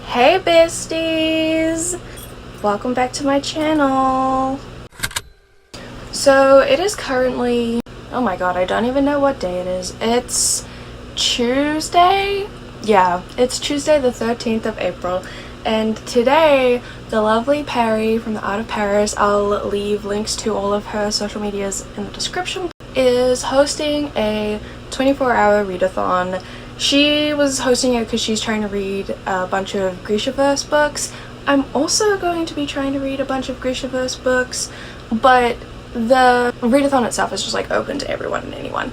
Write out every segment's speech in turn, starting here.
Hey besties! Welcome back to my channel. So it is currently, oh my god, I don't even know what day it is. It's Tuesday? Yeah, it's Tuesday the 13th of April. And today, the lovely Perry from the Art of Paris, I'll leave links to all of her social medias in the description, is hosting a 24-hour readathon. She was hosting it because she's trying to read a bunch of GRISHAVERSE books. I'm also going to be trying to read a bunch of GRISHAVERSE books, but the readathon itself is just like open to everyone and anyone.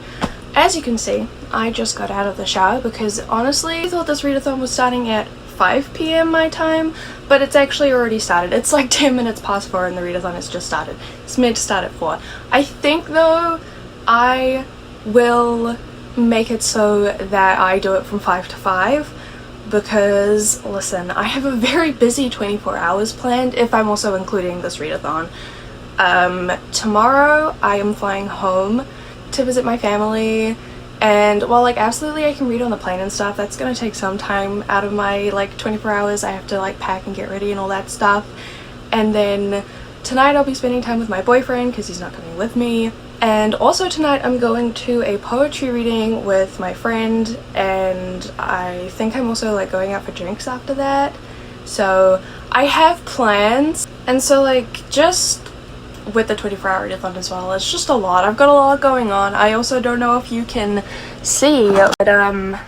As you can see, I just got out of the shower because honestly I thought this readathon was starting at 5 p.m. my time, but it's actually already started. It's like 10 minutes past 4 and the readathon has just started. It's meant to start at 4. I think though I will make it so that I do it from 5 to 5 because listen, I have a very busy 24 hours planned if I'm also including this readathon. Tomorrow I am flying home to visit my family, and while like absolutely I can read on the plane and stuff, that's gonna take some time out of my like 24 hours. I have to like pack and get ready and all that stuff. And then tonight I'll be spending time with my boyfriend because he's not coming with me. And also tonight I'm going to a poetry reading with my friend, and I think I'm also like going out for drinks after that. So I have plans, and so like just with the 24-hour readathon as well, it's just a lot. I've got a lot going on. I also don't know if you can see, but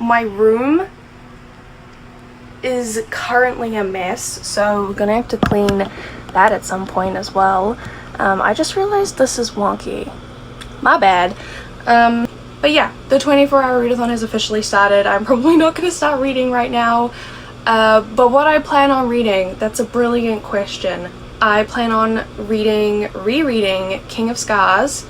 my room is currently a mess, so we're gonna have to clean that at some point as well. I just realized this is wonky. My bad. But yeah, the 24-hour readathon has officially started. I'm probably not gonna start reading right now, but what I plan on reading, that's a brilliant question. I plan on rereading King of Scars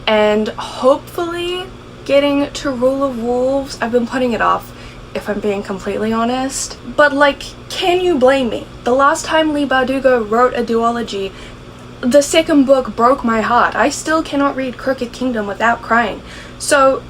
and hopefully getting to Rule of Wolves. I've been putting it off, if I'm being completely honest. But like, can you blame me? The last time Leigh Bardugo wrote a duology, the second book broke my heart. I still cannot read Crooked Kingdom without crying. So,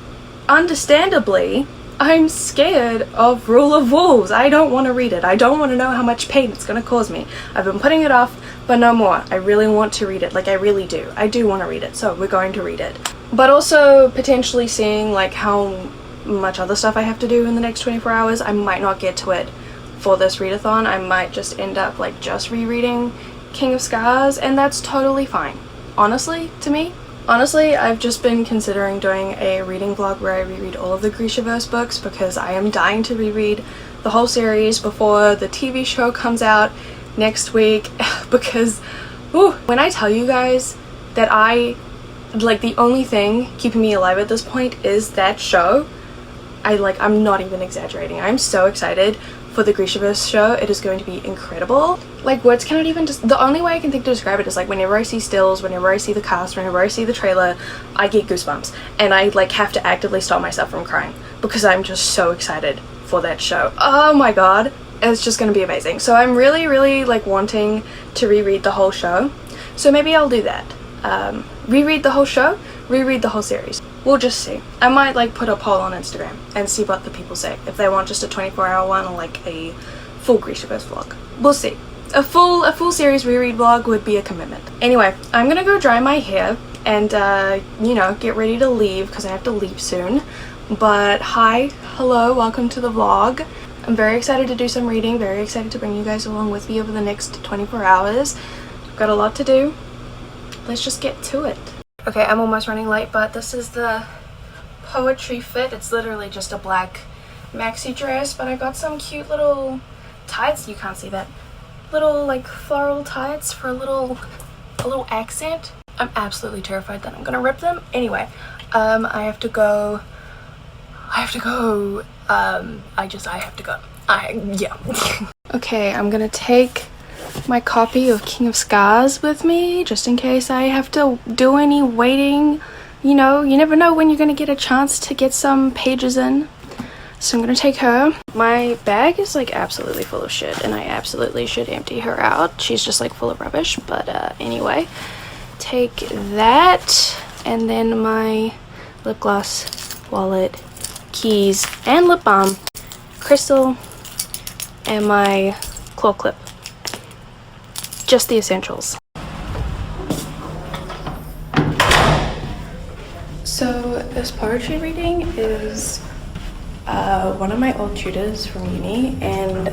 understandably, I'm scared of Rule of Wolves. I don't want to read it. I don't want to know how much pain it's going to cause me. I've been putting it off, but no more. I really want to read it. Like, I really do. I do want to read it, so we're going to read it. But also, potentially seeing, like, how much other stuff I have to do in the next 24 hours. I might not get to it for this readathon. I might just end up, like, just rereading King of Scars, and that's totally fine. Honestly, to me. Honestly, I've just been considering doing a reading vlog where I reread all of the GRISHAVERSE books because I am dying to reread the whole series before the TV show comes out next week. Because when I tell you guys that like the only thing keeping me alive at this point is that show, I'm not even exaggerating. I'm so excited for the GRISHAVERSE show. It is going to be incredible. Like, words cannot even just, the only way I can think to describe it is like whenever I see stills, whenever I see the cast, whenever I see the trailer, I get goosebumps and I like have to actively stop myself from crying because I'm just so excited for that show. Oh my god, it's just gonna be amazing. So I'm really like wanting to reread the whole show, so maybe I'll do that. Reread the whole show, reread the whole series. We'll just see. I might like put a poll on Instagram and see what the people say, if they want just a 24-hour one or like a full GRISHAVERSE vlog. We'll see. A full series reread vlog would be a commitment. Anyway, I'm gonna go dry my hair and you know, get ready to leave because I have to leave soon. But hi, hello, welcome to the vlog. I'm very excited to do some reading, very excited to bring you guys along with me over the next 24 hours. I've got a lot to do. Let's just get to it. Okay, I'm almost running late, but this is the poetry fit. It's literally just a black maxi dress, but I got some cute little tights. You can't see that. Little like floral tights for a little accent. I'm absolutely terrified that I'm gonna rip them. Anyway, I have to go. Yeah. Okay, I'm gonna take my copy of King of Scars with me just in case I have to do any waiting. You know, you never know when you're gonna get a chance to get some pages in. So I'm gonna take her. My bag is like absolutely full of shit and I absolutely should empty her out. She's just like full of rubbish, but anyway. Take that and then my lip gloss, wallet, keys, and lip balm. Crystal, and my claw clip. Just the essentials. So this poetry reading is one of my old tutors from uni, and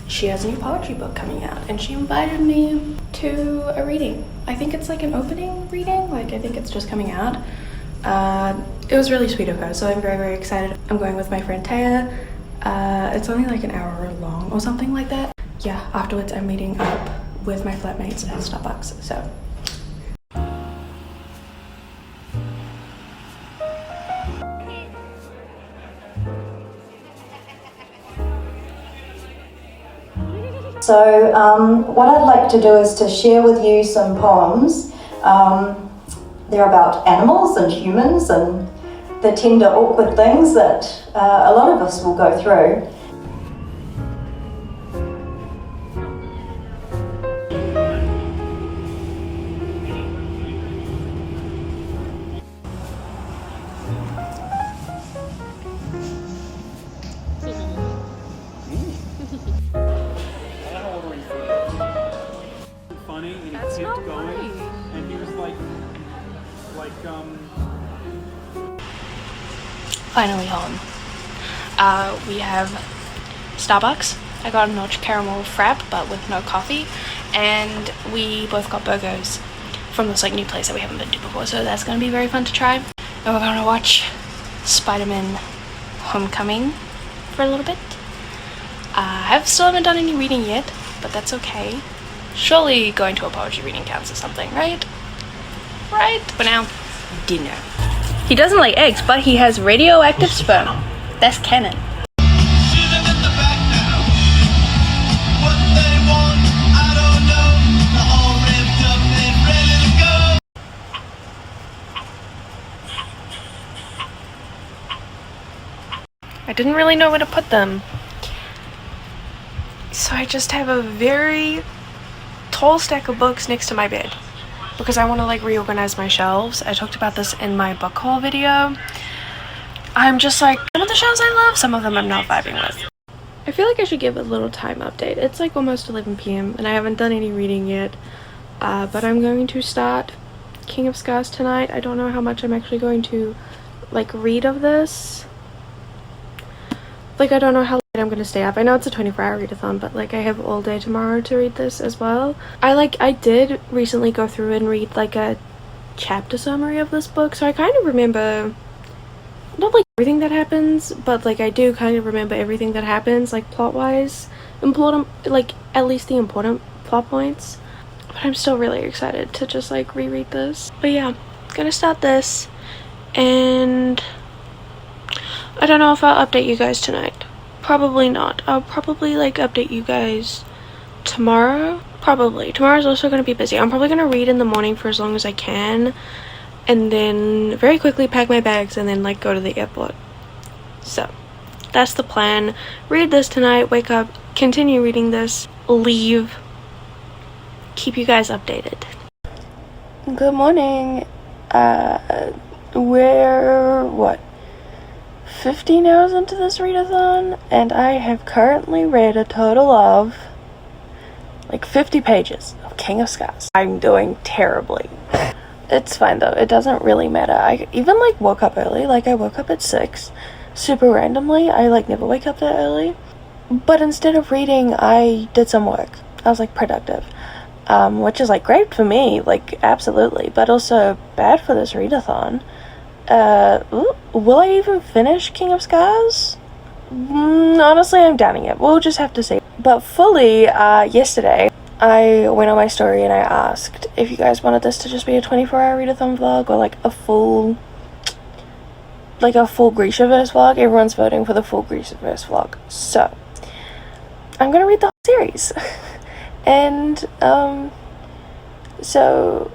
she has a new poetry book coming out, and she invited me to a reading. I think it's like an opening reading, like I think it's just coming out. It was really sweet of her, so I'm very, very excited. I'm going with my friend Taya. It's only like an hour long or something like that. Yeah, afterwards I'm meeting up with my flatmates at Starbucks, so. So what I'd like to do is to share with you some poems. They're about animals and humans and the tender, awkward things that a lot of us will go through. Funny, and he kept going, and he was like, Finally home. We have Starbucks. I got a notch caramel frap, but with no coffee, and we both got burgers from this like new place that we haven't been to before, so that's gonna be very fun to try. And we're gonna watch Spider-Man Homecoming for a little bit. I still haven't done any reading yet, but that's okay. Surely going to a poetry reading counts as something, right? Right? For now, dinner. He doesn't lay eggs, but he has radioactive sperm. That's canon. I didn't really know where to put them, so I just have a very tall stack of books next to my bed because I want to like reorganize my shelves. I talked about this in my book haul video. I'm just like, some of the shelves I love, some of them I'm not vibing with. I feel like I should give a little time update. It's like almost 11 p.m. and I haven't done any reading yet, but I'm going to start King of Scars tonight. I don't know how much I'm actually going to like read of this. Like, I don't know how late I'm gonna stay up. I know it's a 24-hour readathon, but like I have all day tomorrow to read this as well. I did recently go through and read like a chapter summary of this book, so I kind of remember not like everything that happens, but like I do kind of remember everything that happens, like plot-wise, important, like at least the important plot points. But I'm still really excited to just like reread this. But yeah, gonna start this, and I don't know if I'll update you guys tonight. Probably not. I'll probably like update you guys tomorrow. Probably. Tomorrow's also going to be busy. I'm probably going to read in the morning for as long as I can, and then very quickly pack my bags and then like go to the airport. So that's the plan. Read this tonight, wake up, continue reading this, leave, keep you guys updated. Good morning. We're what, 15 hours into this readathon, and I have currently read a total of like 50 pages of King of Scars. I'm doing terribly. It's fine though, it doesn't really matter. I even like woke up early, like I woke up at 6 super randomly. I like never wake up that early, but instead of reading I did some work. I was like productive, which is like great for me, like absolutely, but also bad for this readathon. Will I even finish King of Scars? Honestly, I'm doubting it. We'll just have to see. But fully, yesterday, I went on my story and I asked if you guys wanted this to just be a 24-hour readathon vlog or like a full GRISHAVERSE vlog. Everyone's voting for the full GRISHAVERSE vlog. So, I'm gonna read the whole series. And, so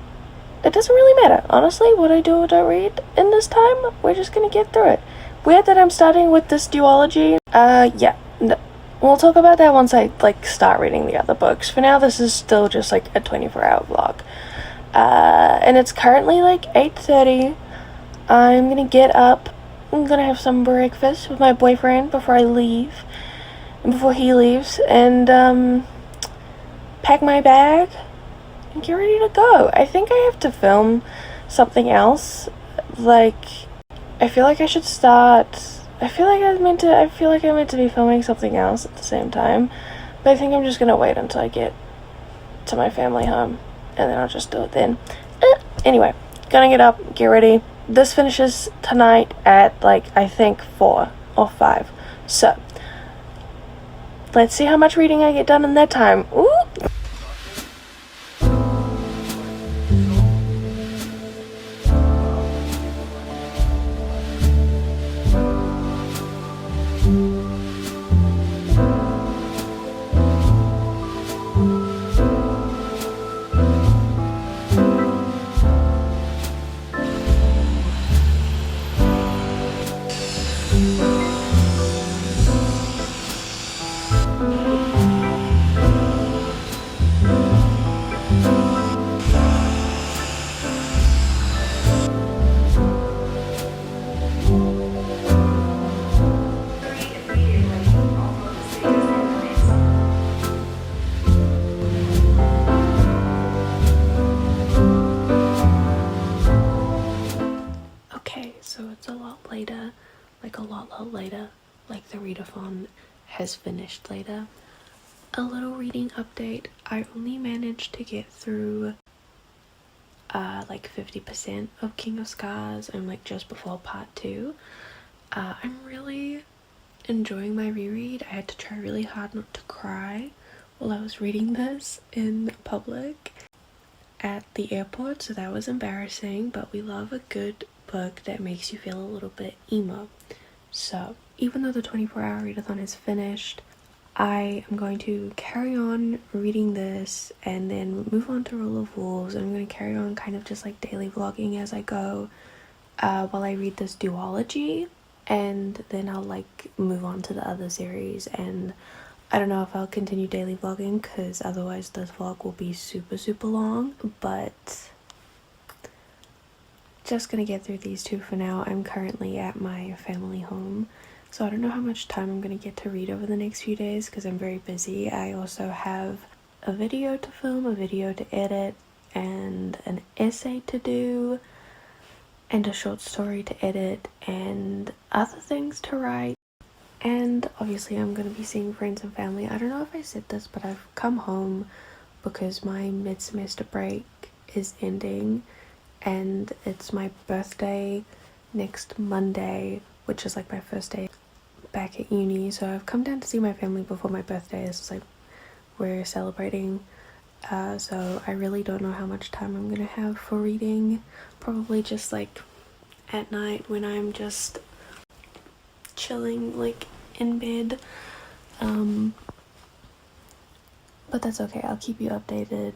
it doesn't really matter, honestly, what I do or don't read in this time. We're just gonna get through it. Weird that I'm starting with this duology. Yeah, no, we'll talk about that once I like start reading the other books. For now, this is still just like a 24-hour vlog. And it's currently like 8:30. I'm gonna get up, I'm gonna have some breakfast with my boyfriend before I leave, before he leaves, and pack my bag and get ready to go. I think I have to film something else. Like, I feel like I should start. I feel like I meant to be filming something else at the same time, but I think I'm just gonna wait until I get to my family home, and then I'll just do it then. Anyway, gonna get up, get ready. This finishes tonight at, like, I think 4 or 5. So, let's see how much reading I get done in that time. Ooh! So it's a lot later, like a lot later, like the readathon has finished later. A little reading update. I only managed to get through like 50% of King of Scars. I'm like just before part 2. I'm really enjoying my reread. I had to try really hard not to cry while I was reading this in public at the airport, so that was embarrassing, but we love a good book that makes you feel a little bit emo. So even though the 24-hour readathon is finished, I am going to carry on reading this and then move on to Rule of Wolves, and I'm going to carry on kind of just like daily vlogging as I go while I read this duology, and then I'll like move on to the other series. And I don't know if I'll continue daily vlogging because otherwise this vlog will be super long, but just gonna get through these two for now. I'm currently at my family home, so I don't know how much time I'm gonna get to read over the next few days because I'm very busy. I also have a video to film, a video to edit, and an essay to do, and a short story to edit, and other things to write. And obviously I'm going to be seeing friends and family. I don't know if I said this, but I've come home because my mid-semester break is ending and it's my birthday next Monday, which is like my first day back at uni. So I've come down to see my family before my birthday. It's like we're celebrating. So I really don't know how much time I'm going to have for reading. Probably just like at night when I'm just chilling like in bed, but that's okay. I'll keep you updated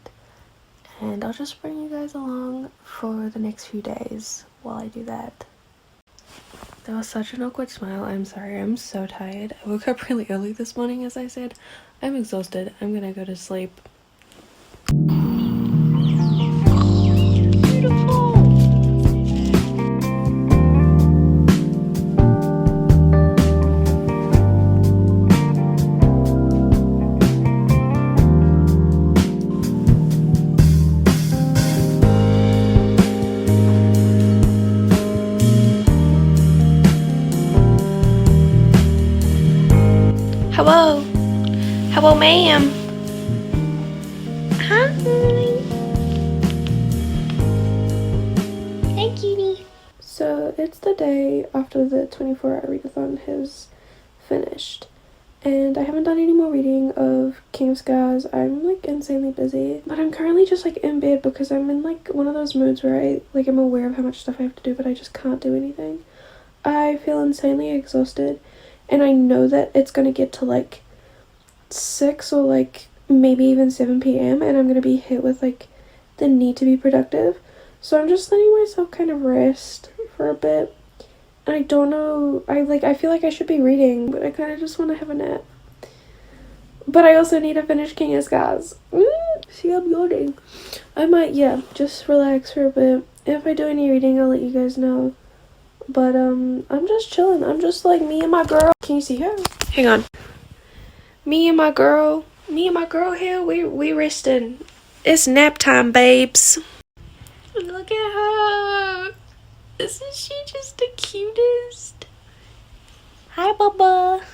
and I'll just bring you guys along for the next few days while I do that. That was such an awkward smile. I'm sorry. I'm so tired. I woke up really early this morning, as I said. I'm exhausted. I'm gonna go to sleep. Hello. Hello, ma'am. Hi. Hey, cutie. So it's the day after the 24-hour readathon has finished, and I haven't done any more reading of King of Scars. I'm like insanely busy, but I'm currently just like in bed because I'm in like one of those moods where I'm aware of how much stuff I have to do, but I just can't do anything. I feel insanely exhausted. And I know that it's going to get to like 6 or like maybe even 7 p.m. and I'm going to be hit with like the need to be productive. So I'm just letting myself kind of rest for a bit. And I don't know, I feel like I should be reading, but I kind of just want to have a nap. But I also need to finish King of Scars. See, I'm yawning. I might, just relax for a bit. If I do any reading, I'll let you guys know. But I'm just chilling. I'm just like me and my girl. Can you see her? Hang on. Me and my girl here, we resting. It's nap time, babes. Look at her. Isn't she just the cutest? Hi, Bubba.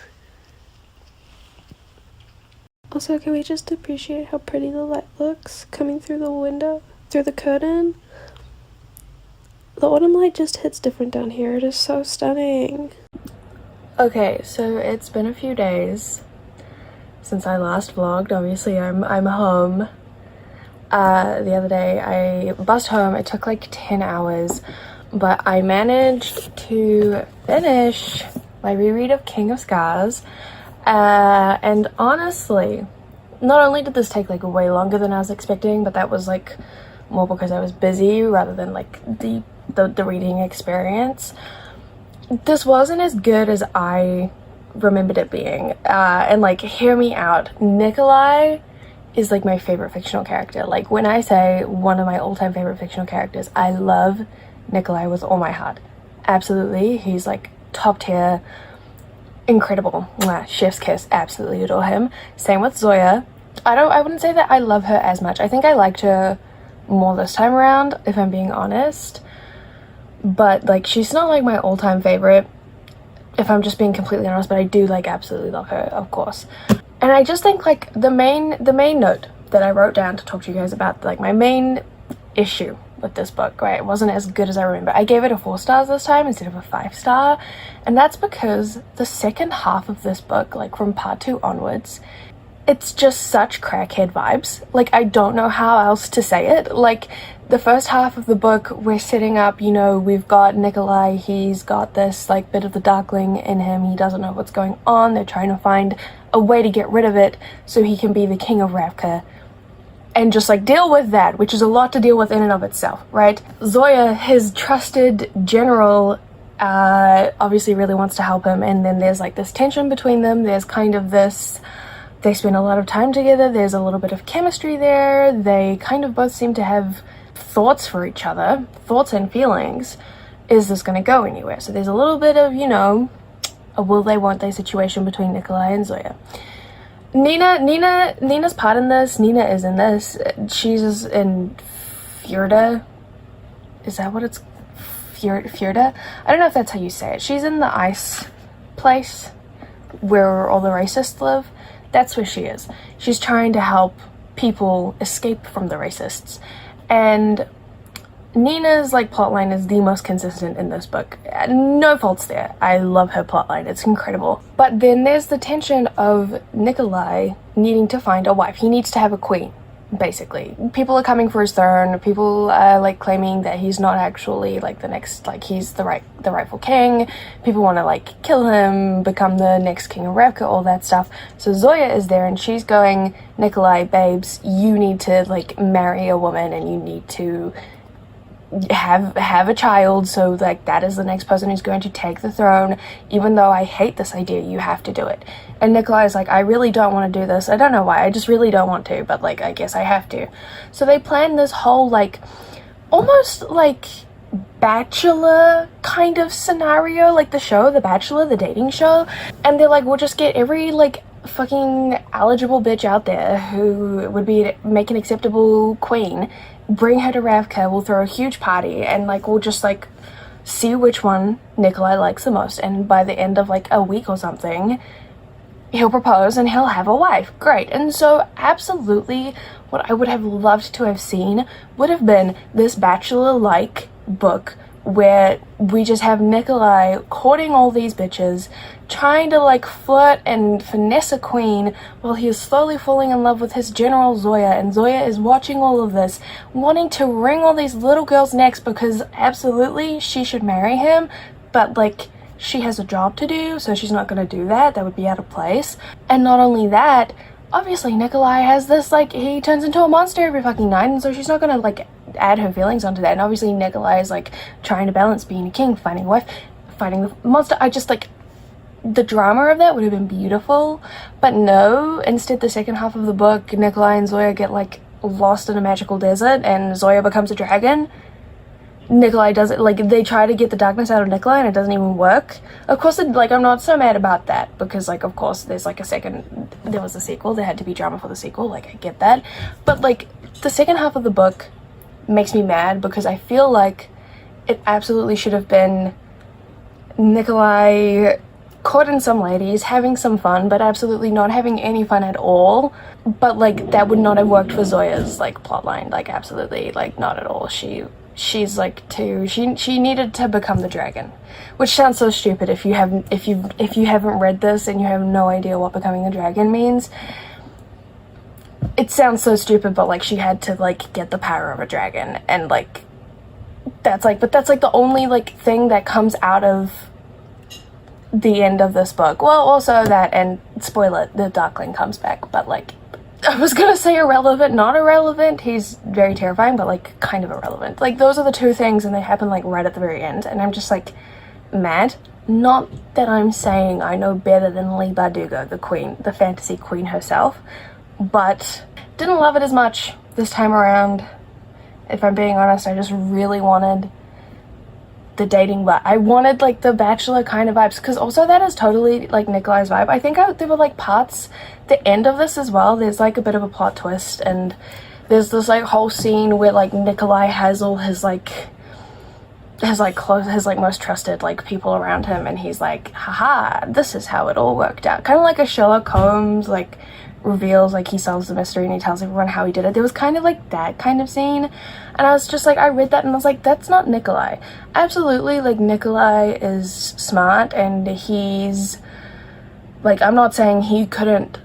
Also, can we just appreciate how pretty the light looks coming through the window, through the curtain? The autumn light just hits different down here. It is so stunning. Okay, so it's been a few days since I last vlogged. Obviously, I'm home. The other day I bussed home. It took like 10 hours, but I managed to finish my reread of King of Scars. And honestly, not only did this take like way longer than I was expecting, but that was like more because I was busy rather than like the reading experience. This wasn't as good as I remembered it being. And like, hear me out, Nikolai is like my favorite fictional character. Like, when I say one of my all-time favorite fictional characters, I love Nikolai with all my heart. Absolutely, he's like top tier, incredible. Mwah, chef's kiss, absolutely adore him. Same with Zoya. I wouldn't say that I love her as much. I think I liked her more this time around, if I'm being honest. But like, she's not like my all-time favorite, if I'm just being completely honest, but I do like absolutely love her, of course. And I just think like the main note that I wrote down to talk to you guys about, like my main issue with this book, right, it wasn't as good as I remember. I gave it a 4 stars this time instead of a 5 star, and that's because the second half of this book, like from part 2 onwards, it's just such crackhead vibes. Like, I don't know how else to say it. Like, the first half of the book, we're setting up, you know, we've got Nikolai, he's got this like bit of the darkling in him, he doesn't know what's going on, they're trying to find a way to get rid of it so he can be the king of Ravka and just like deal with that, which is a lot to deal with in and of itself, right? Zoya, his trusted general, obviously really wants to help him, and then there's like this tension between them. There's kind of this, they spend a lot of time together, there's a little bit of chemistry there, they kind of both seem to have thoughts for each other, thoughts and feelings. Is this going to go anywhere? So there's a little bit of, you know, a will they won't they situation between Nikolai and Zoya. Nina's part in this. Nina is in this. She's in Fjorda. Is that what it's Fjorda? I don't know if that's how you say it. She's in the ice place where all the racists live. That's where she is. She's trying to help people escape from the racists. And Nina's like plotline is the most consistent in this book. No faults there. I love her plotline. It's incredible. But then there's the tension of Nikolai needing to find a wife. He needs to have a queen, basically. People are coming for his throne. People are like claiming that he's not actually like the next, like he's the rightful king. People want to like kill him, become the next king of Ravka, all that stuff. So Zoya is there and she's going, Nikolai, babes, you need to like marry a woman and you need to have a child, so like that is the next person who's going to take the throne. Even though I hate this idea, you have to do it. And Nikolai is like, I really don't want to do this. I don't know why, I just really don't want to, but like I guess I have to. So they plan this whole like almost like Bachelor kind of scenario, like the show The Bachelor, the dating show. And they're like, we'll just get every like fucking eligible bitch out there who would make an acceptable queen, bring her to Ravka, we'll throw a huge party, and like we'll just like see which one Nikolai likes the most, and by the end of like a week or something he'll propose and he'll have a wife. Great. And so absolutely what I would have loved to have seen would have been this Bachelor-like book where we just have Nikolai courting all these bitches, trying to like flirt and finesse a queen while he is slowly falling in love with his general Zoya, and Zoya is watching all of this, wanting to wring all these little girls' necks because absolutely she should marry him, but like she has a job to do, so she's not gonna do that. That would be out of place. And not only that, obviously Nikolai has this, like, he turns into a monster every fucking night, and so she's not gonna like add her feelings onto that. And obviously Nikolai is like trying to balance being a king, finding a wife, fighting the monster. I just like, the drama of that would have been beautiful, but no, instead the second half of the book, Nikolai and Zoya get like lost in a magical desert and Zoya becomes a dragon. Nikolai does it, like, they try to get the darkness out of Nikolai and it doesn't even work. Of course, like, I'm not so mad about that, because, like, of course, there's, like, there was a sequel, there had to be drama for the sequel, like, I get that. But, like, the second half of the book makes me mad, because I feel like it absolutely should have been Nikolai courting some ladies, having some fun, but absolutely not having any fun at all. But, like, that would not have worked for Zoya's, like, plotline, like, absolutely, like, not at all. She's like she needed to become the dragon, which sounds so stupid if you haven't read this and you have no idea what becoming a dragon means. It sounds so stupid, but like she had to like get the power of a dragon, and like that's like the only like thing that comes out of the end of this book. Well, also that, and spoiler, the Darkling comes back, but like I was gonna say irrelevant, not irrelevant. He's very terrifying, but like kind of irrelevant. Like those are the two things, and they happen like right at the very end, and I'm just like mad. Not that I'm saying I know better than Leigh Bardugo, the queen, the fantasy queen herself, but didn't love it as much this time around. If I'm being honest, I just really wanted the dating vibe. I wanted like the Bachelor kind of vibes, because also that is totally like Nikolai's vibe. I think there were like parts, the end of this as well, there's like a bit of a plot twist, and there's this like whole scene where like Nikolai has all his most trusted like people around him, and he's like, haha, this is how it all worked out, kind of like a Sherlock Holmes like reveals, like he solves the mystery and he tells everyone how he did it. There was kind of like that kind of scene, and I was just like, I read that and I was like, that's not Nikolai. Absolutely, like Nikolai is smart, and he's like, I'm not saying he couldn't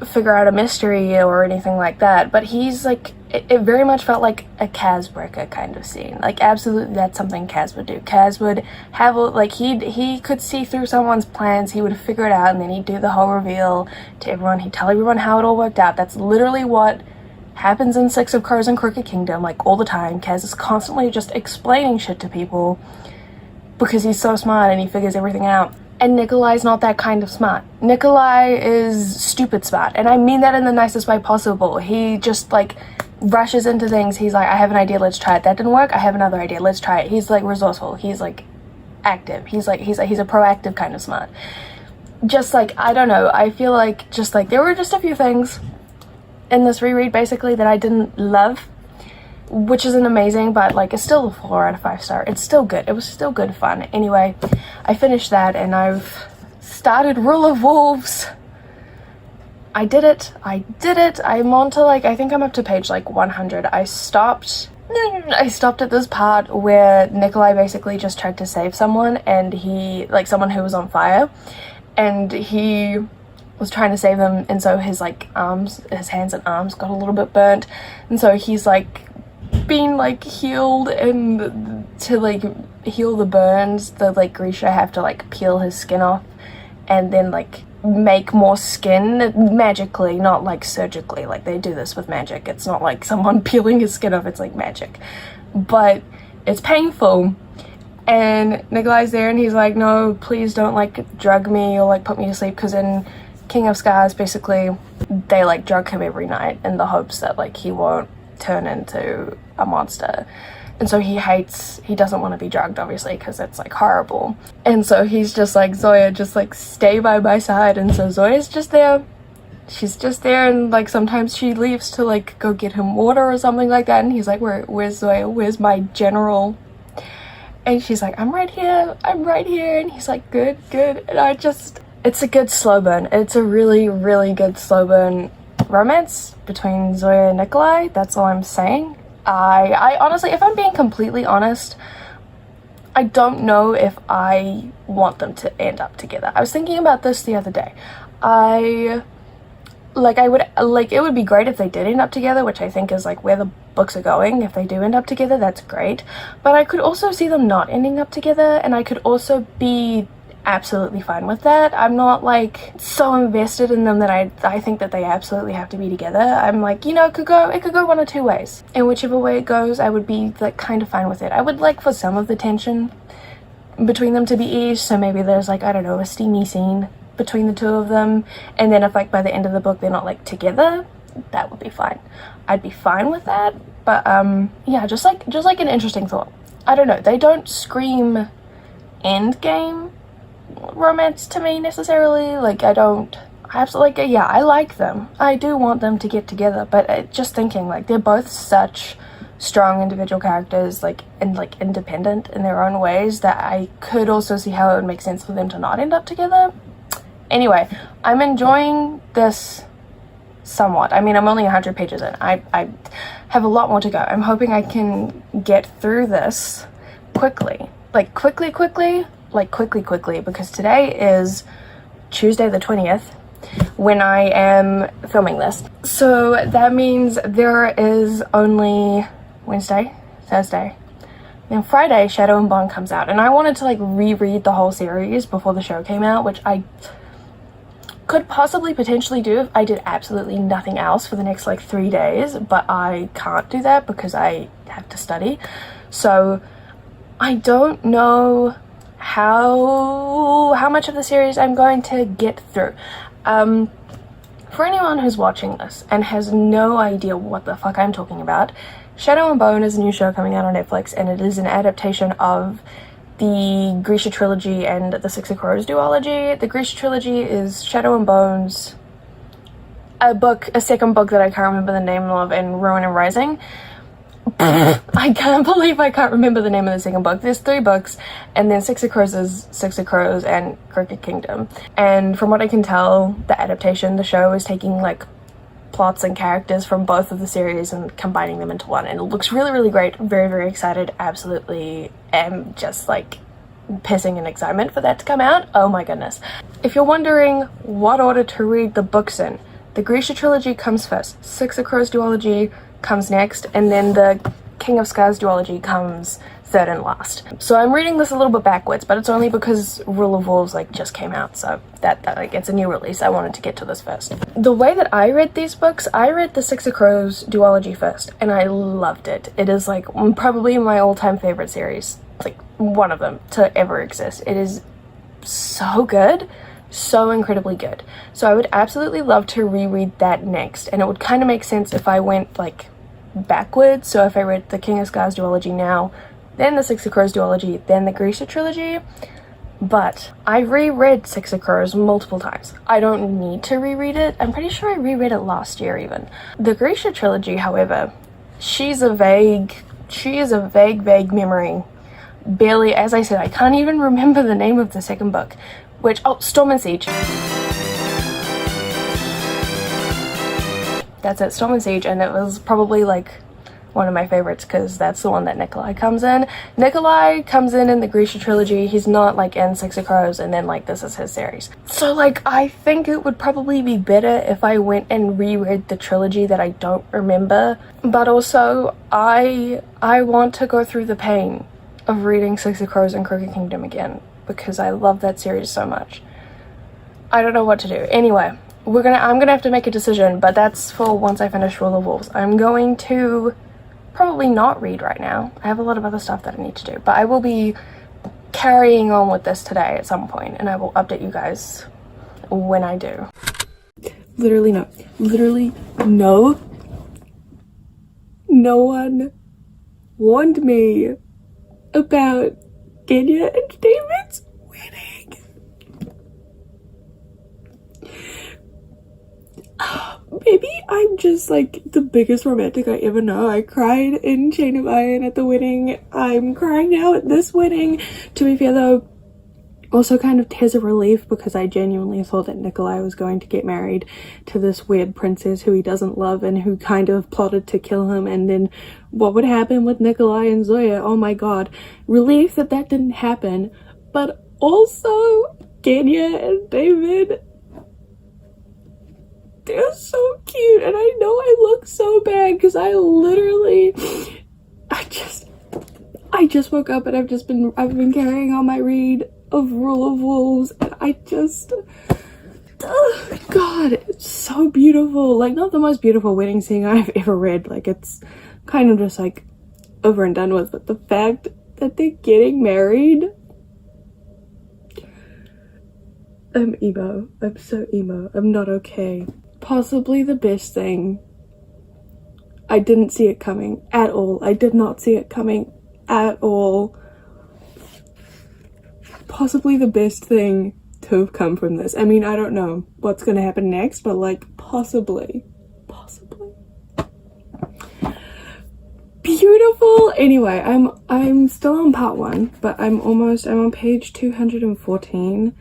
figure out a mystery or anything like that, but he's like, it very much felt like a Kaz breaker kind of scene. Like absolutely, that's something Kaz would do. Kaz would have like he could see through someone's plans, he would figure it out, and then he'd do the whole reveal to everyone. He'd tell everyone how it all worked out. That's literally what happens in Six of Crows and Crooked Kingdom, like all the time. Kaz is constantly just explaining shit to people because he's so smart and he figures everything out. And Nikolai's not that kind of smart. Nikolai is stupid smart, and I mean that in the nicest way possible. He just like rushes into things. He's like, I have an idea, let's try it. That didn't work, I have another idea, let's try it. He's like resourceful, he's like active, he's a proactive kind of smart. Just like, I don't know, I feel like just like there were just a few things in this reread basically that I didn't love, which isn't amazing, but like it's still a 4 out of 5 star. It's still good. It was still good fun. Anyway, I finished that and I've started Rule of Wolves. I did it. I'm on to like, I think I'm up to page like 100. I stopped at this part where Nikolai basically just tried to save someone, and he, like someone who was on fire, and he was trying to save them, and so his like arms, his hands and arms got a little bit burnt, and so he's like being like healed, and to like heal the burns, the like Grisha have to like peel his skin off and then like make more skin magically, not like surgically. Like they do this with magic. It's not like someone peeling his skin off, it's like magic, but it's painful. And Nikolai's there and he's like, no, please don't like drug me or like put me to sleep, because in King of Scars basically they like drug him every night in the hopes that like he won't turn into a monster. And so he doesn't want to be drugged, obviously, because it's like horrible. And so he's just like, Zoya, just like stay by my side. And so Zoya's just there. She's just there, and like sometimes she leaves to like go get him water or something like that. And he's like, where's Zoya? Where's my general? And she's like, I'm right here. And he's like, good. And it's a good slow burn. It's a really, really good slow burn romance between Zoya and Nikolai. That's all I'm saying. I honestly, if I'm being completely honest, I don't know if I want them to end up together. I was thinking about this the other day. It would be great if they did end up together, which I think is like where the books are going. If they do end up together, that's great. But I could also see them not ending up together, and I could also be absolutely fine with that. I'm not like so invested in them that I think that they absolutely have to be together. I'm like, you know, it could go one or two ways, and whichever way it goes, I would be like kind of fine with it. I would like for some of the tension between them to be eased, so maybe there's like, I don't know, a steamy scene between the two of them, and then if like by the end of the book they're not like together, that would be fine. I'd be fine with that. But yeah, just like an interesting thought. I don't know, they don't scream endgame romance to me necessarily. Like, I absolutely, like, yeah, I like them. I do want them to get together, but just thinking, like, they're both such strong individual characters, like, and like independent in their own ways, that I could also see how it would make sense for them to not end up together. Anyway, I'm enjoying this somewhat. I mean, I'm only 100 pages in. I have a lot more to go. I'm hoping I can get through this quickly. Like, quickly, because today is Tuesday the 20th when I am filming this. So that means there is only Wednesday, Thursday, then Friday Shadow and Bone comes out, and I wanted to like reread the whole series before the show came out, which I could possibly potentially do if I did absolutely nothing else for the next like 3 days, but I can't do that because I have to study. So I don't know how much of the series I'm going to get through. For anyone who's watching this and has no idea what the fuck I'm talking about, Shadow and Bone is a new show coming out on Netflix, and it is an adaptation of the Grisha trilogy and the Six of Crows duology. The Grisha trilogy is Shadow and Bone's a second book that I can't remember the name of, and Ruin and Rising. I can't believe I can't remember the name of the second book. There's 3 books, and then Six of Crows is Six of Crows and Crooked Kingdom. And from what I can tell, the adaptation, the show, is taking like plots and characters from both of the series and combining them into one, and it looks really, really great. I'm very, very excited. Absolutely am just like pissing in excitement for that to come out. Oh my goodness. If you're wondering what order to read the books in, the Grisha trilogy comes first, Six of Crows duology comes next, and then the King of Scars duology comes third and last. So I'm reading this a little bit backwards, but it's only because Rule of Wolves like just came out, so that like it's a new release. I wanted to get to this first. The way that I read these books, I read the Six of Crows duology first, and I loved it. It is like probably my all-time favorite series, like one of them to ever exist. It is so good, so incredibly good. So I would absolutely love to reread that next, and it would kind of make sense if I went like backwards. So if I read the King of Scars duology now, then the Six of Crows duology, then the Grisha trilogy. But I reread Six of Crows multiple times. I don't need to reread it. I'm pretty sure I reread it last year even. The Grisha trilogy, however, she is a vague memory. Barely, as I said, I can't even remember the name of the second book, which, oh, Storm and Siege. That's it, Storm and Siege, and it was probably like one of my favorites because that's the one that Nikolai comes in. Nikolai comes in the Grisha trilogy. He's not like in Six of Crows, and then like this is his series. So like I think it would probably be better if I went and reread the trilogy that I don't remember, but also I want to go through the pain of reading Six of Crows and Crooked Kingdom again because I love that series so much. I don't know what to do. Anyway, I'm gonna have to make a decision, but that's for once I finish Rule of Wolves. I'm going to probably not read right now. I have a lot of other stuff that I need to do, but I will be carrying on with this today at some point, and I will update you guys when I do. Literally no one warned me about Kenya and David's wedding. Maybe I'm just like the biggest romantic I ever know. I cried in Chain of Iron at the wedding. I'm crying now at this wedding. To be fair though, also kind of tears of relief because I genuinely thought that Nikolai was going to get married to this weird princess who he doesn't love and who kind of plotted to kill him, and then what would happen with Nikolai and Zoya? Oh my god. Relief that didn't happen, but also Kenya and David, they're so cute, and I know I look so bad because I just woke up and I've been carrying on my read of Rule of Wolves, and oh god, it's so beautiful. Like, not the most beautiful wedding scene I've ever read, like it's kind of just like over and done with, but the fact that they're getting married, I'm emo. I'm so emo. I'm not okay. Possibly the best thing. I didn't see it coming at all. I did not see it coming at all possibly the best thing to have come from this. I mean, I don't know what's gonna happen next, but like possibly. Beautiful. Anyway, I'm still on part 1, but I'm on page 214,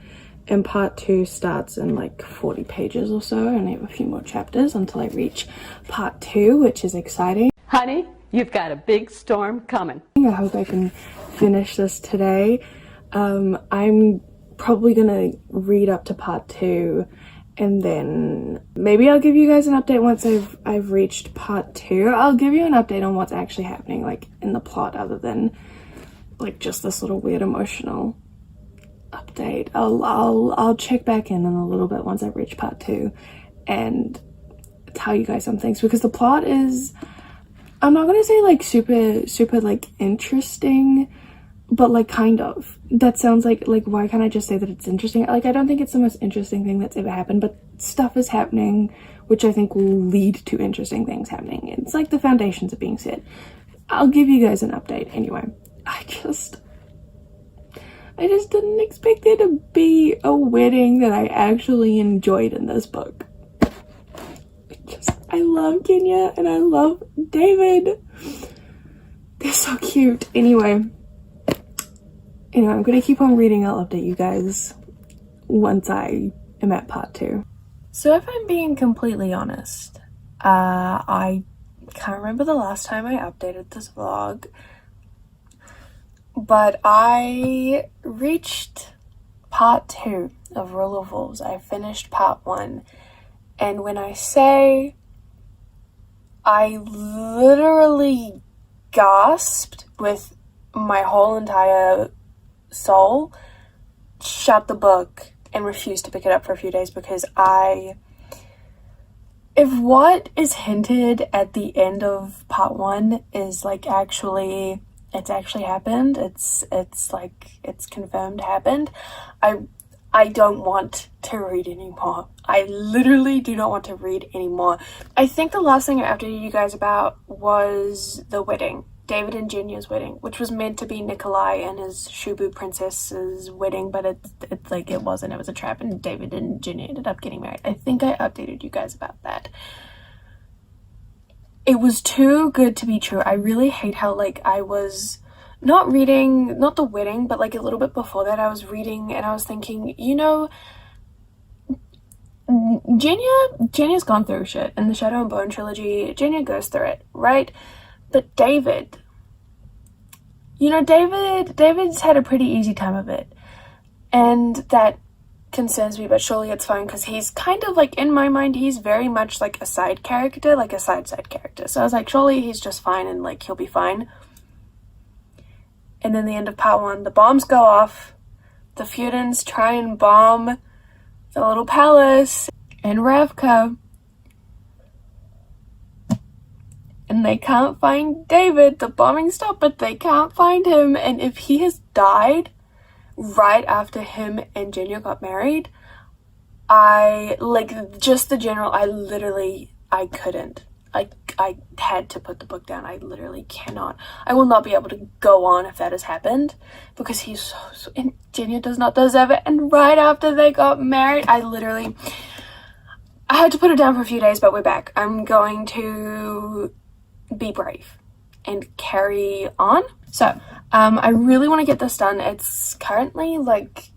and part 2 starts in like 40 pages or so, and I have a few more chapters until I reach part 2, which is exciting. Honey, you've got a big storm coming. I hope I can finish this today. I'm probably gonna read up to part 2, and then maybe I'll give you guys an update once I've reached part 2. I'll give you an update on what's actually happening, like in the plot, other than like just this little weird emotional update. I'll check back in a little bit once I've reached part 2 and tell you guys some things, because the plot is, I'm not gonna say like super like interesting, but like kind of. That sounds like why can't I just say that it's interesting? Like, I don't think it's the most interesting thing that's ever happened, but stuff is happening which I think will lead to interesting things happening. It's like the foundations are being set. I'll give you guys an update anyway. I just didn't expect there to be a wedding that I actually enjoyed in this book. I love Kenya and I love David. They're so cute. Anyway, I'm gonna keep on reading. I'll update you guys once I am at part 2. So if I'm being completely honest, I can't remember the last time I updated this vlog, but I reached part 2 of Rule of Wolves. I finished part 1, and when I say I literally gasped with my whole entire soul, shut the book and refused to pick it up for a few days, because if what is hinted at the end of part 1 is like actually happened, it's like it's confirmed happened, I don't want to read anymore. I literally do not want to read anymore. I think the last thing I updated you guys about was the wedding. David and Jenya's wedding, which was meant to be Nikolai and his Shubu princess's wedding, but it wasn't. It was a trap, and David and Jenya ended up getting married. I think I updated you guys about that. It was too good to be true. I really hate how like I was not reading, not the wedding, but like a little bit before that I was reading and I was thinking, Jenya's gone through shit in the Shadow and Bone trilogy. Jenya goes through it, right? But David's had a pretty easy time of it, and that concerns me, but surely it's fine, because he's kind of like, in my mind, he's very much like a side character, like a side character. So I was like, surely he's just fine and like he'll be fine. And then the end of part 1, the bombs go off, the Feudans try and bomb the little palace in Ravka, and they can't find David. The bombing stopped, but they can't find him. And if he has died right after him and Jenya got married, I couldn't. I had to put the book down. I literally cannot. I will not be able to go on if that has happened, because he's so and Jenya does not deserve it. And right after they got married, I had to put it down for a few days, but we're back. I'm going to be brave and carry on. So I really want to get this done. It's currently like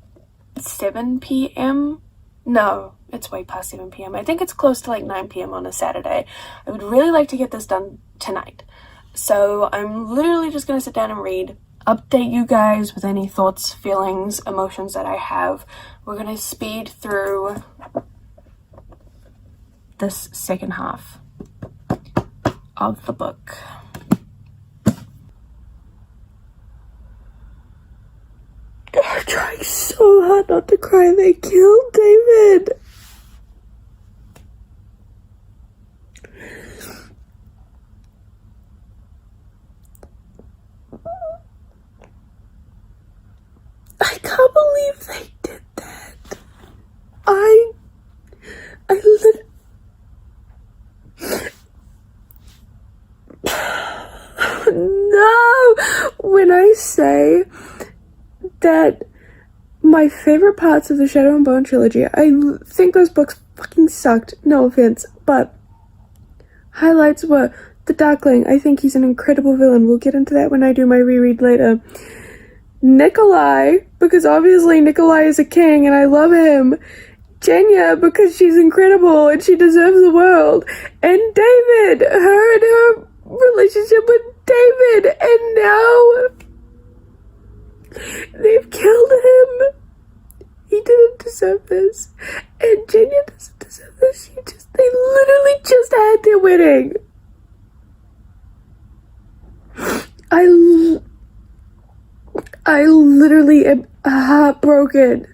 7 p.m. No, it's way past 7 p.m. I think it's close to like 9 p.m. on a Saturday. I would really like to get this done tonight. So I'm literally just going to sit down and read, update you guys with any thoughts, feelings, emotions that I have. We're going to speed through this second half of the book. I'm trying so hard not to cry. They killed David. I can't believe they did that. I No! when I say that my favorite parts of the Shadow and Bone trilogy, I think those books fucking sucked, no offense, but highlights were the Darkling. I think he's an incredible villain. We'll get into that when I do my reread later. Nikolai, because obviously Nikolai is a king and I love him. Jenya, because she's incredible and she deserves the world. And David, her and her relationship with David, and now they've killed him. He didn't deserve this. And Jenya doesn't deserve this. They literally just had their wedding. I literally am heartbroken.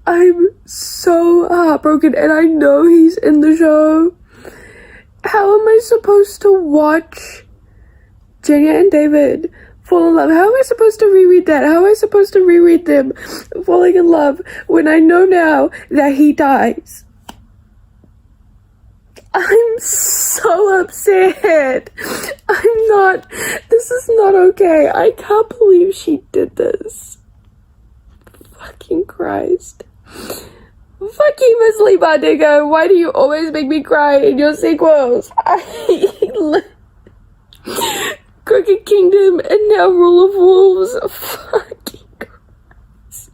I'm so heartbroken, and I know he's in the show. How am I supposed to watch Jenya and David fall in love? How am I supposed to reread that? How am I supposed to reread them falling in love when I know now that he dies? I'm so upset. This is not okay. I can't believe she did this. Fucking Christ. Fuck you, Miss Leigh Bardugo. Why do you always make me cry in your sequels? Crooked Kingdom and now Rule of Wolves. Fucking Christ.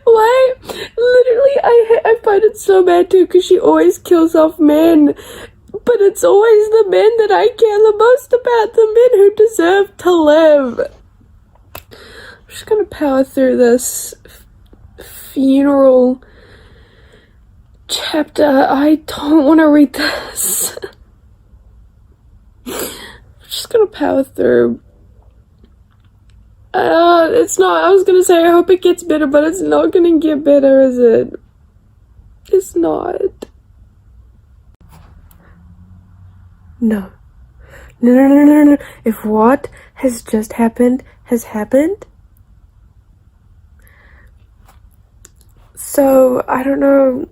Why? Literally, I find it so bad too, because she always kills off men. But it's always the men that I care the most about, the men who deserve to live. I'm just gonna power through this funeral chapter. I don't want to read this. I'm just gonna power through. It's not, I was gonna say I hope it gets better, but it's not gonna get better, is it? It's not. No. No. If what has just happened has happened, so I don't know.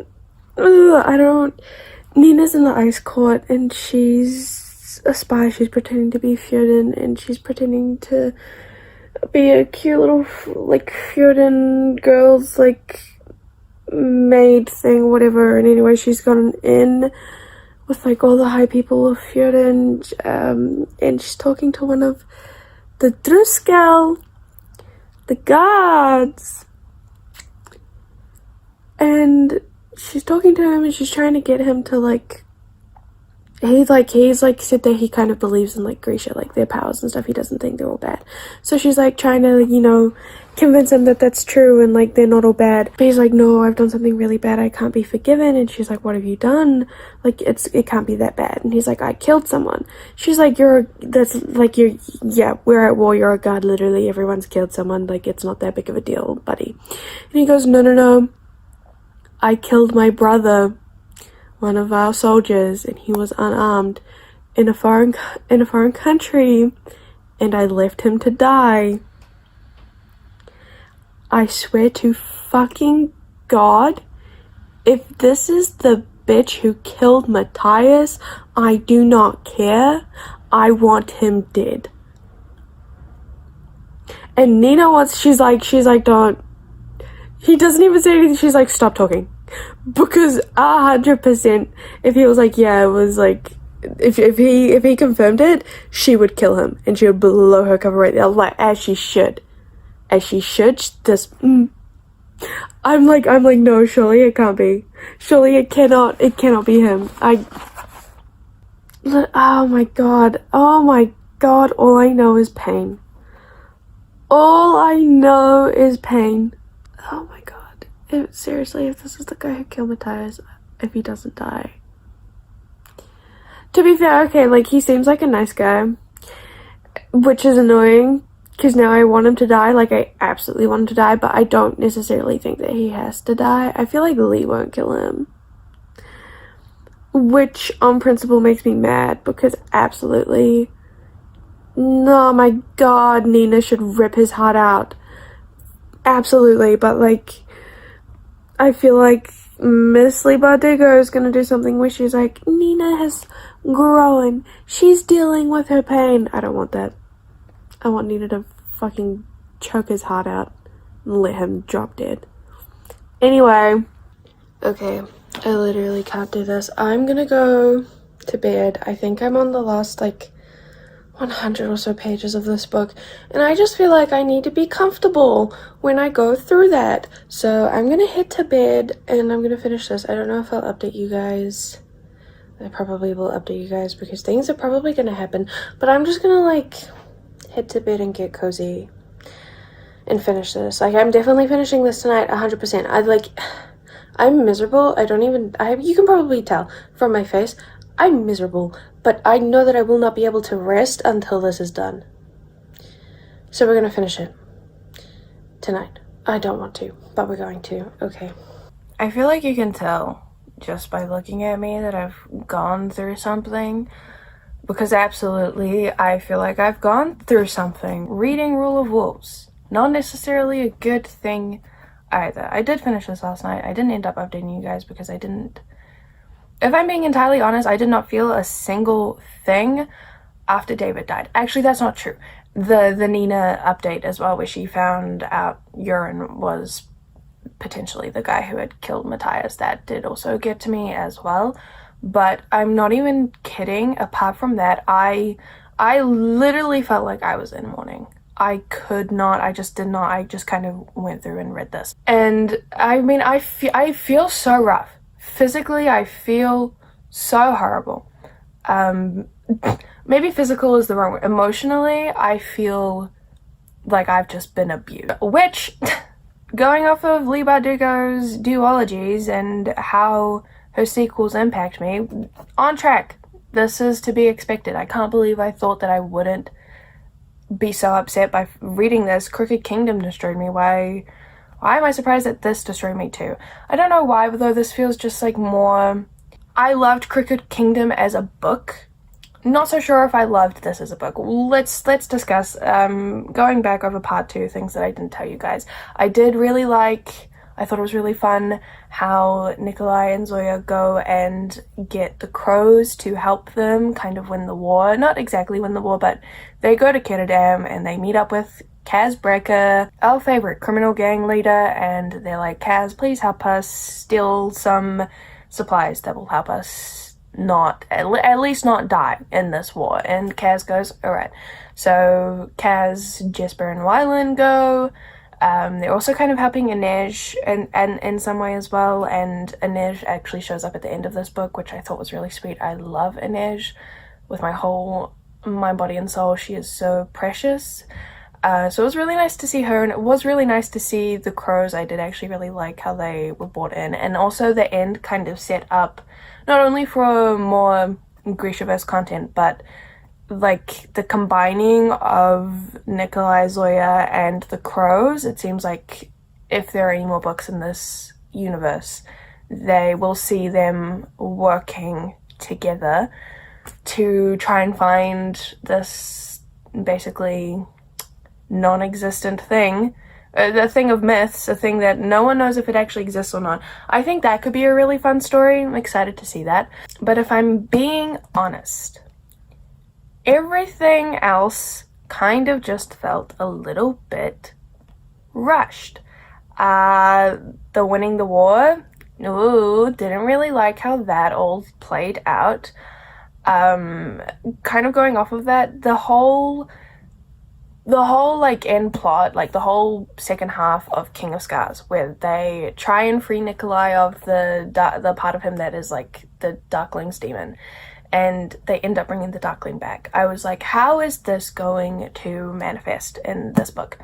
Nina's in the ice court and she's a spy. She's pretending to be Fjöden and she's pretending to be a cute little like Fjöden girl's like maid thing, whatever. And anyway, she's gone in with like all the high people of Fjöden, and she's talking to one of the Druskel, the gods, and she's talking to him and she's trying to get him to like, he's said that he kind of believes in like Grisha, like their powers and stuff. He doesn't think they're all bad. So she's like trying to, you know, convince him that that's true and like they're not all bad. But he's like, no, I've done something really bad. I can't be forgiven. And she's like, what have you done? Like it can't be that bad. And he's like, I killed someone. She's like, we're at war. You're a god. Literally everyone's killed someone. Like it's not that big of a deal, buddy. And he goes, no. I killed my brother, one of our soldiers, and he was unarmed in a foreign country, and I left him to die. I swear to fucking God, if this is the bitch who killed Matthias, I do not care. I want him dead. And Nina she's like, don't. He doesn't even say anything. She's like, stop talking. Because 100%, if he was like, yeah, it was like, if he confirmed it, she would kill him and she would blow her cover right there, like as she should. I'm like, no, surely it can't be. Surely it cannot be him. Oh my god, all I know is pain. Oh my god. Seriously, if this is the guy who killed Matthias, if he doesn't die. To be fair, okay, like, he seems like a nice guy, which is annoying, because now I want him to die. Like, I absolutely want him to die, but I don't necessarily think that he has to die. I feel like Leigh won't kill him. Which, on principle, makes me mad, because absolutely, no, my god, Nina should rip his heart out. Absolutely, but, like, I feel like Miss Leigh Bardugo is gonna do something where she's like, Nina has grown. She's dealing with her pain. I don't want that. I want Nina to fucking choke his heart out and let him drop dead. Anyway, okay, I literally can't do this. I'm gonna go to bed. I think I'm on the last like 100 or so pages of this book, and I just feel like I need to be comfortable when I go through that. So I'm gonna head to bed and I'm gonna finish this. I don't know if I'll update you guys. I probably will update you guys because things are probably gonna happen, but I'm just gonna like head to bed and get cozy and finish this. Like, I'm definitely finishing this tonight 100%. I'm miserable. You can probably tell from my face, I'm miserable, but I know that I will not be able to rest until this is done. So we're gonna finish it tonight. I don't want to, but we're going to. Okay. I feel like you can tell just by looking at me that I've gone through something, because absolutely I feel like I've gone through something. Reading Rule of Wolves, not necessarily a good thing either. I did finish this last night. I didn't end up updating you guys because I didn't, if I'm being entirely honest, I did not feel a single thing after David died. Actually, that's not true. The Nina update as well, where she found out Urine was potentially the guy who had killed Matthias, that did also get to me as well. But I'm not even kidding. Apart from that, I literally felt like I was in mourning. I could not, I just did not, I just kind of went through and read this. And I mean, I feel so rough. Physically, I feel so horrible. Maybe physical is the wrong word. Emotionally, I feel like I've just been abused. Which, going off of Leigh Bardugo's duologies and how her sequels impact me, on track. This is to be expected. I can't believe I thought that I wouldn't be so upset by reading this. Crooked Kingdom destroyed me. Why am I surprised that this destroyed me too? I don't know why, though. This feels just like more... I loved Crooked Kingdom as a book. Not so sure if I loved this as a book. Let's discuss. Going back over part 2, things that I didn't tell you guys. I did really like... I thought it was really fun how Nikolai and Zoya go and get the crows to help them kind of win the war. Not exactly win the war, but they go to Ketterdam and they meet up with Kaz Brecker, our favorite criminal gang leader, and they're like, Kaz, please help us steal some supplies that will help us not, at least not die in this war. And Kaz goes, alright. So Kaz, Jesper, and Wylan go. They're also kind of helping Inej and in some way as well, and Inej actually shows up at the end of this book, which I thought was really sweet. I love Inej with my whole mind, body, and soul. She is so precious. So it was really nice to see her, and it was really nice to see the crows. I did actually really like how they were brought in, and also the end kind of set up not only for more GRISHAVERSE content, but like the combining of Nikolai, Zoya, and the crows. It seems like if there are any more books in this universe, they will see them working together to try and find this basically non-existent thing, the thing of myths, a thing that no one knows if it actually exists or not. I think that could be a really fun story. I'm excited to see that. But if I'm being honest, everything else kind of just felt a little bit rushed. The winning the war, didn't really like how that all played out. Kind of going off of that, the whole like end plot, like the whole second half of King of Scars, where they try and free Nikolai of the part of him that is like the Darkling's demon, and they end up bringing the Darkling back. I was like, how is this going to manifest in this book?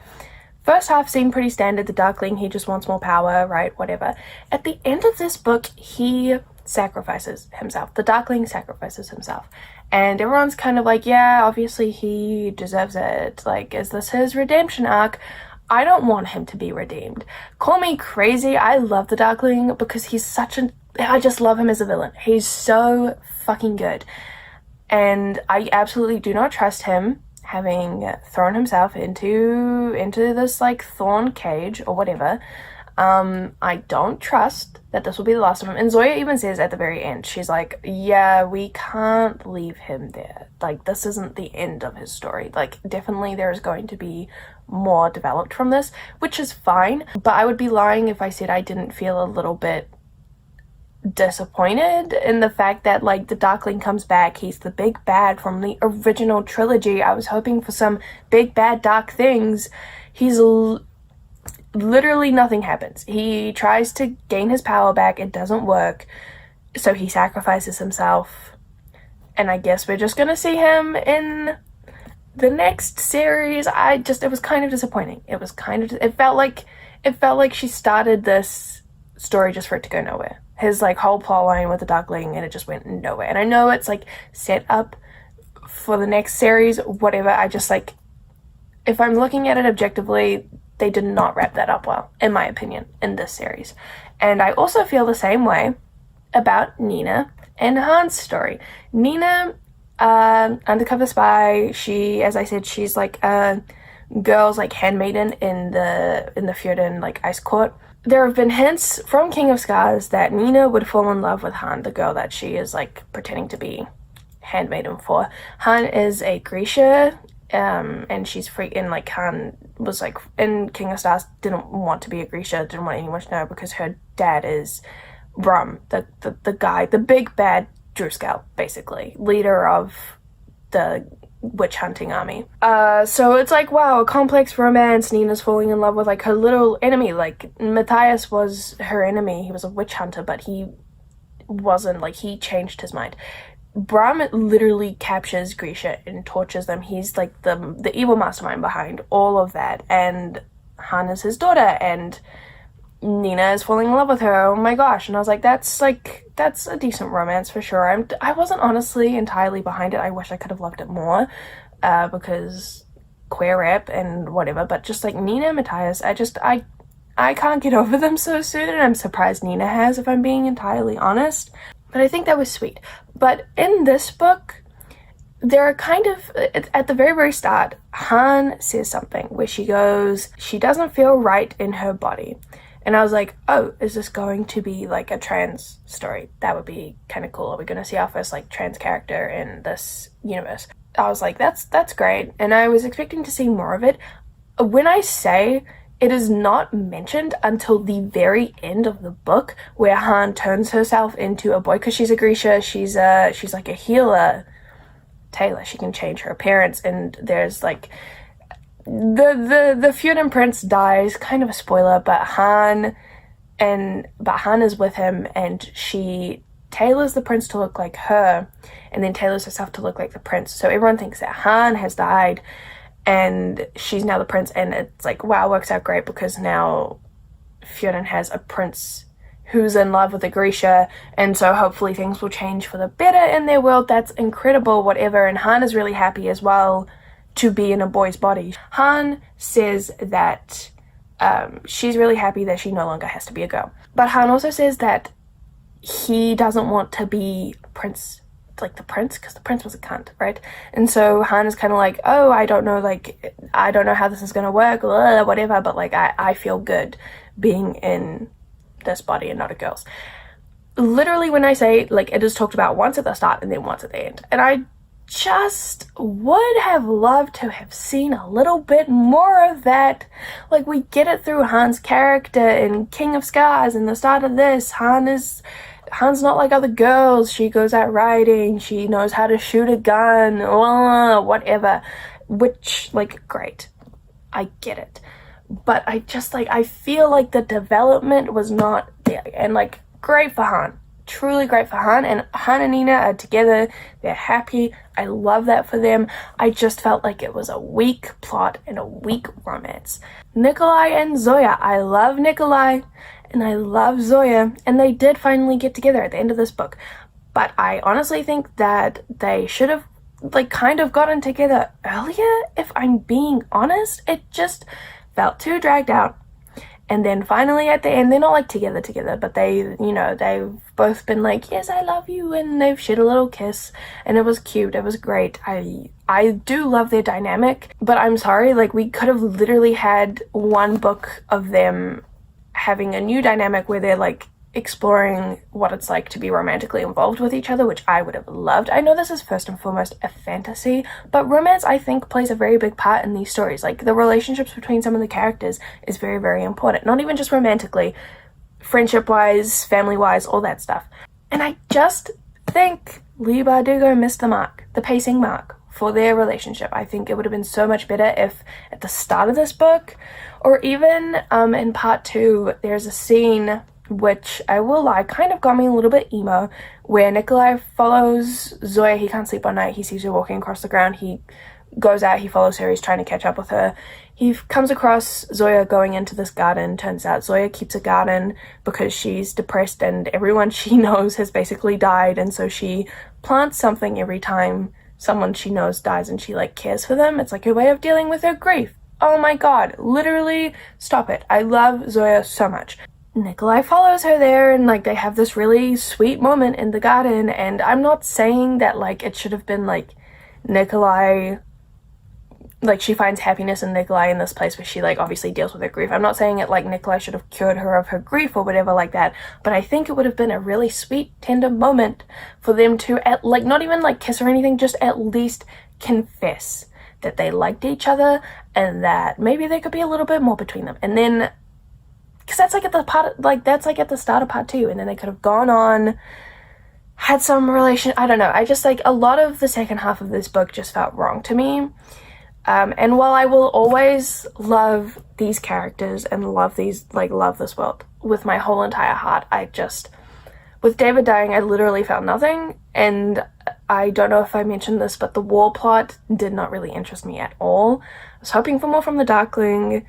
First half seemed pretty standard. The Darkling, he just wants more power, right? Whatever. At the end of this book, he sacrifices himself. The Darkling sacrifices himself. And everyone's kind of like, yeah, obviously he deserves it. Like, is this his redemption arc? I don't want him to be redeemed. Call me crazy. I love the Darkling because he's I just love him as a villain. He's so fucking good. And I absolutely do not trust him having thrown himself into this like thorn cage or whatever. I don't trust that this will be the last of him. And Zoya even says at the very end, she's like, yeah, we can't leave him there. Like, this isn't the end of his story. Like, definitely there is going to be more developed from this, which is fine. But I would be lying if I said I didn't feel a little bit disappointed in the fact that, like, the Darkling comes back. He's the big bad from the original trilogy. I was hoping for some big bad dark things. He's literally nothing happens. He tries to gain his power back. It doesn't work. So he sacrifices himself. And I guess we're just gonna see him in the next series. It was kind of disappointing. It felt like she started this story just for it to go nowhere. His, like, whole plot line with the Darkling, and it just went nowhere. And I know it's, like, set up for the next series, whatever. I just, like, if I'm looking at it objectively, they did not wrap that up well, in my opinion, in this series. And I also feel the same way about Nina and Han's story. Nina, undercover spy, as I said, she's like a girl's, like, handmaiden in the Fjorden, like, ice court. There have been hints from King of Scars that Nina would fall in love with Han, the girl that she is, like, pretending to be handmaiden for. Han is a Grisha, and she's freaking, like, Han was, like, in King of Stars, didn't want to be a Grisha, didn't want anyone to know because her dad is Brum, the guy, the big bad Druskell, basically, leader of the witch hunting army. So it's like, wow, a complex romance. Nina's falling in love with, like, her little enemy. Like, Matthias was her enemy. He was a witch hunter, but he wasn't, like, he changed his mind. Brum literally captures Grisha and tortures them. He's, like, the evil mastermind behind all of that. And Han is his daughter, and Nina is falling in love with her. Oh my gosh. And I was like, that's a decent romance for sure. I wasn't honestly entirely behind it. I wish I could have loved it more, because queer rep and whatever, but just, like, Nina and Matthias, I can't get over them so soon, and I'm surprised Nina has, if I'm being entirely honest. But I think that was sweet. But in this book, there are kind of, at the very, very start, Han says something where she goes, she doesn't feel right in her body. And I was like, oh, is this going to be, like, a trans story? That would be kind of cool. Are we going to see our first, like, trans character in this universe? I was like, that's great. And I was expecting to see more of it. When I say it is not mentioned until the very end of the book, where Han turns herself into a boy, because she's a Grisha, she's like a healer. Taylor, she can change her appearance, and there's, like, the Fjorden prince dies, kind of a spoiler, but Han is with him, and she tailors the prince to look like her, and then tailors herself to look like the prince. So everyone thinks that Han has died and she's now the prince, and it's like, wow, works out great, because now Fjorden has a prince who's in love with a Grisha, and so hopefully things will change for the better in their world. That's incredible, whatever. And Han is really happy as well to be in a boy's body. Han says that she's really happy that she no longer has to be a girl. But Han also says that he doesn't want to be prince, like the prince, because the prince was a cunt, right? And so Han is kind of like, oh, I don't know how this is going to work, whatever, but, like, I feel good being in this body and not a girl's. Literally, when I say, like, it is talked about once at the start and then once at the end. And I just would have loved to have seen a little bit more of that. Like, we get it through Han's character in King of Scars and the start of this. Han's not like other girls. She goes out riding, she knows how to shoot a gun, whatever. Which, like, great. I get it. But I just, like, I feel like the development was not there. And, like, great for Han. Truly great for Han. And Han and Nina are together. They're happy. I love that for them. I just felt like it was a weak plot and a weak romance. Nikolai and Zoya. I love Nikolai and I love Zoya. And they did finally get together at the end of this book. But I honestly think that they should have, like, kind of gotten together earlier, if I'm being honest. It just felt too dragged out. And then finally at the end, they're not, like, together, but they, you know, they've both been like, yes, I love you, and they've shared a little kiss, and it was cute, it was great. I do love their dynamic, but I'm sorry, like, we could have literally had one book of them having a new dynamic where they're like exploring what it's like to be romantically involved with each other, which I would have loved. I know this is first and foremost a fantasy, but romance I think plays a very big part in these stories. Like the relationships between some of the characters is very, very important. Not even just romantically, friendship-wise, family-wise, all that stuff. And I just think Leigh Bardugo missed the mark, the pacing mark for their relationship. I think it would have been so much better if at the start of this book, or even in part 2, there's a scene which I will lie kind of got me a little bit emo, where Nikolai follows Zoya. He can't sleep one night, he sees her walking across the ground, he goes out, he follows her, he's trying to catch up with her. He comes across Zoya going into this garden. Turns out Zoya keeps a garden because she's depressed and everyone she knows has basically died, and so she plants something every time someone she knows dies, and she like cares for them. It's like her way of dealing with her grief. Oh my god, literally stop it. I love Zoya so much. Nikolai follows her there, and like they have this really sweet moment in the garden, and I'm not saying that like it should have been like Nikolai, like she finds happiness in Nikolai in this place where she like obviously deals with her grief. I'm not saying it like Nikolai should have cured her of her grief or whatever like that, but I think it would have been a really sweet, tender moment for them to like not even like kiss or anything, just at least confess that they liked each other and that maybe there could be a little bit more between them. And then, because that's like at the part, like that's like at the start of part 2, and then they could have gone on, had some relation. I don't know. I just like a lot of the second half of this book just felt wrong to me. And while I will always love these characters and love these, like, love this world with my whole entire heart, I just, with David dying, I literally felt nothing. And I don't know if I mentioned this, but the war plot did not really interest me at all. I was hoping for more from the Darkling.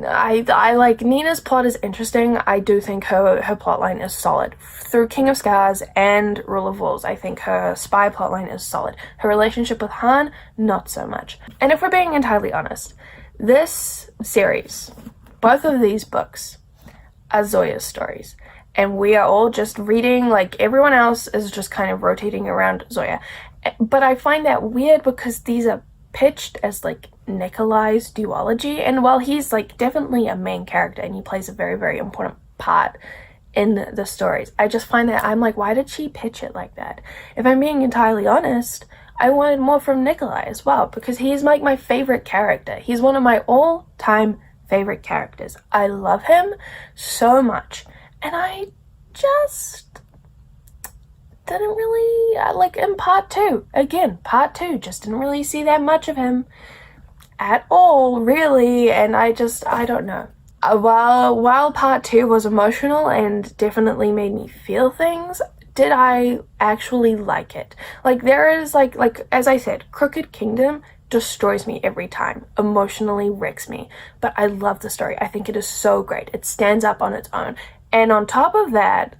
I like Nina's plot is interesting. I do think her plotline is solid. Through King of Scars and Rule of Wolves, I think her spy plotline is solid. Her relationship with Han, not so much. And if we're being entirely honest, this series, both of these books, are Zoya's stories. And we are all just reading, like everyone else is just kind of rotating around Zoya. But I find that weird because these are pitched as like Nikolai's duology, and while he's like definitely a main character and he plays a very, very important part in the stories, I just find that I'm like, why did she pitch it like that? If I'm being entirely honest, I wanted more from Nikolai as well, because he's like my favorite character. He's one of my all-time favorite characters. I love him so much, and I just didn't really, like in part 2, again, part 2, just didn't really see that much of him at all, really, and I don't know. While part 2 was emotional and definitely made me feel things, did I actually like it? Like, there is, like as I said, Crooked Kingdom destroys me every time, emotionally wrecks me, but I love the story. I think it is so great. It stands up on its own, and on top of that,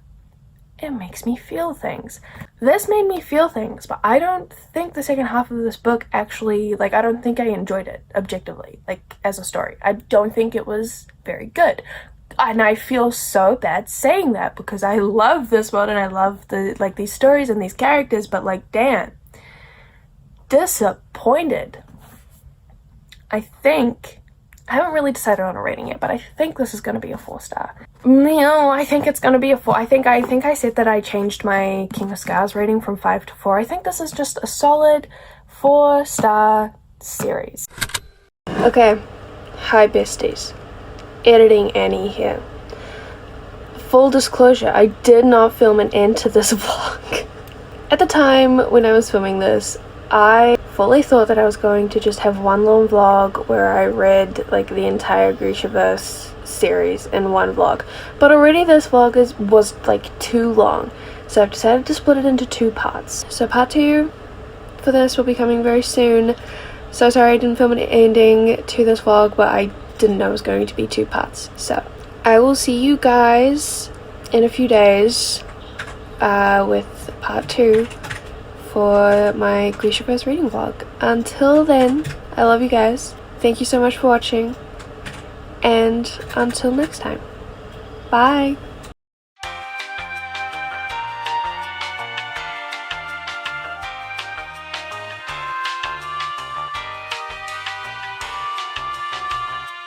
it makes me feel things. This made me feel things, but I don't think the second half of this book actually, like, I don't think I enjoyed it objectively, like, as a story. I don't think it was very good. And I feel so bad saying that because I love this world and I love the, like, these stories and these characters, but, like, damn. Disappointed. I haven't really decided on a rating yet, but I think this is going to be a 4-star. No, I think it's going to be a 4. I think I said that I changed my King of Scars rating from 5 to 4. I think this is just a solid 4-star series. Okay, hi besties. Editing Annie here. Full disclosure, I did not film an end to this vlog. At the time when I was filming this, I fully thought that I was going to just have one long vlog where I read like the entire GRISHAVERSE series in one vlog, but already this vlog was like too long, so I've decided to split it into 2 parts. So part 2 for this will be coming very soon. So sorry I didn't film an ending to this vlog, but I didn't know it was going to be 2 parts. So I will see you guys in a few days with part 2 for my GRISHAVERSE reading vlog. Until then, I love you guys. Thank you so much for watching, and until next time, bye.